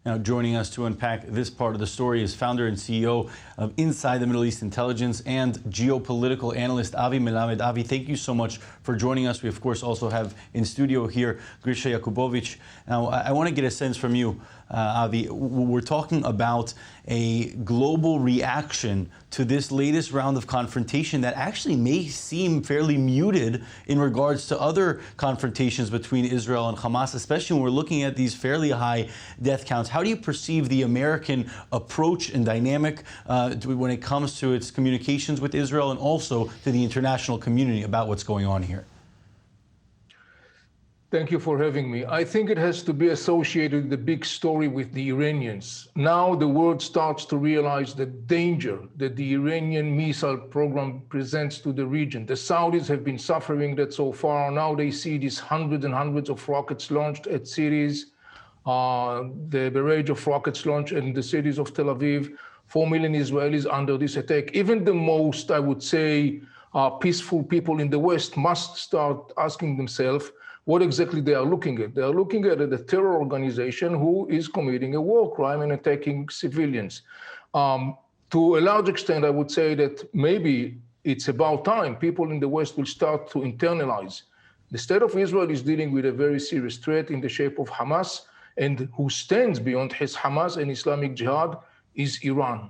Now, joining us to unpack this part of the story is founder and CEO of Inside the Middle East Intelligence and geopolitical analyst Avi Melamed. Avi, thank you so much for joining us. We, of course, also have in studio here Grisha Yakubovich. Now, I want to get a sense from you, Avi. We're talking about a global reaction to this latest round of confrontation that actually may seem fairly muted in regards to other confrontations between Israel and Hamas, especially when we're looking at these fairly high death counts. How do you perceive the American approach and dynamic when it comes to its communications with Israel and also to the international community about what's going on here? Thank you for having me. I think it has to be associated with the big story with the Iranians. Now the world starts to realize the danger that the Iranian missile program presents to the region. The Saudis have been suffering that so far. Now they see these hundreds and hundreds of rockets launched at cities, the barrage of rockets launched in the cities of Tel Aviv, 4 million Israelis under this attack. Even the most, I would say, peaceful people in the West must start asking themselves what exactly they are looking at. They are looking at a terror organization who is committing a war crime and attacking civilians. To a large extent, I would say that maybe it's about time people in the West will start to internalize. The state of Israel is dealing with a very serious threat in the shape of Hamas, and who stands beyond his Hamas and Islamic Jihad is Iran.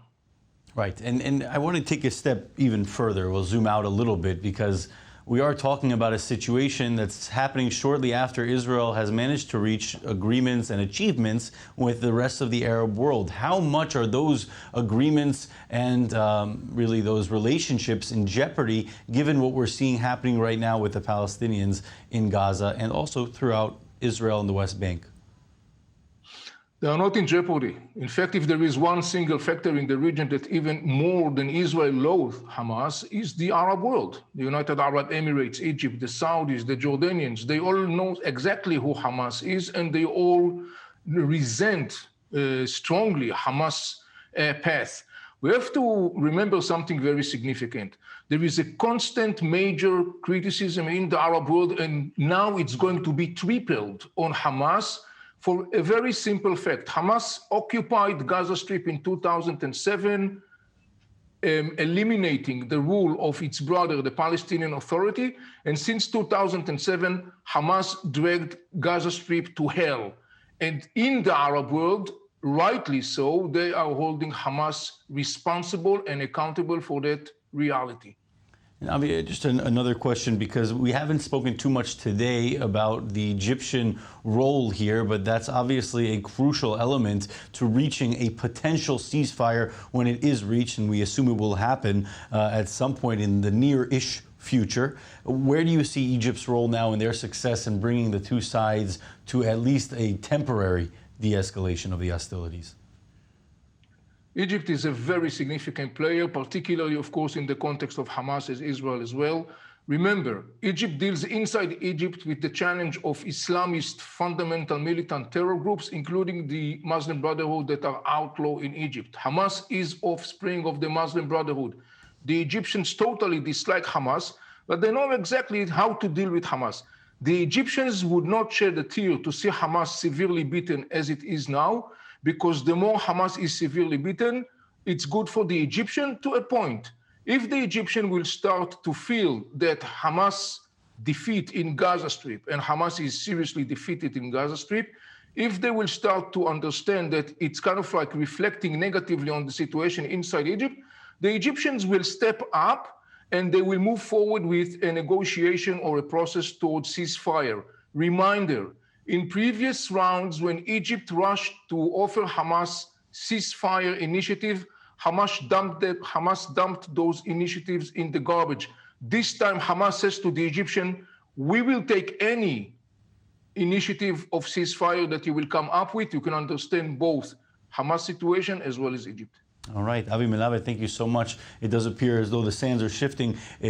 Right, and I want to take a step even further. We'll zoom out a little bit because we are talking about a situation that's happening shortly after Israel has managed to reach agreements and achievements with the rest of the Arab world. How much are those agreements and really those relationships in jeopardy, given what we're seeing happening right now with the Palestinians in Gaza and also throughout Israel and the West Bank? They are not in jeopardy. In fact, if there is one single factor in the region that even more than Israel loathes Hamas is the Arab world. The United Arab Emirates, Egypt, the Saudis, the Jordanians, they all know exactly who Hamas is, and they all resent strongly Hamas' path. We have to remember something very significant. There is a constant major criticism in the Arab world, and now it's going to be tripled on Hamas for a very simple fact. Hamas occupied Gaza Strip in 2007, eliminating the rule of its brother, the Palestinian Authority. And since 2007, Hamas dragged Gaza Strip to hell. And in the Arab world, rightly so, they are holding Hamas responsible and accountable for that reality. Avi, just another question, because we haven't spoken too much today about the Egyptian role here, but that's obviously a crucial element to reaching a potential ceasefire when it is reached, and we assume it will happen at some point in the near-ish future. Where do you see Egypt's role now in their success in bringing the two sides to at least a temporary de-escalation of the hostilities? Egypt is a very significant player, particularly, of course, in the context of Hamas as Israel as well. Remember, Egypt deals inside Egypt with the challenge of Islamist fundamental militant terror groups, including the Muslim Brotherhood that are outlawed in Egypt. Hamas is offspring of the Muslim Brotherhood. The Egyptians totally dislike Hamas, but they know exactly how to deal with Hamas. The Egyptians would not shed a tear to see Hamas severely beaten as it is now, because the more Hamas is severely beaten, it's good for the Egyptian to a point. If the Egyptian will start to feel that Hamas defeat in Gaza Strip, and Hamas is seriously defeated in Gaza Strip, if they will start to understand that it's kind of like reflecting negatively on the situation inside Egypt, the Egyptians will step up and they will move forward with a negotiation or a process towards ceasefire. Reminder, in previous rounds, when Egypt rushed to offer Hamas ceasefire initiative, Hamas dumped those initiatives in the garbage. This time, Hamas says to the Egyptian, we will take any initiative of ceasefire that you will come up with. You can understand both Hamas situation as well as Egypt. All right, Avi Melamed, thank you so much. It does appear as though the sands are shifting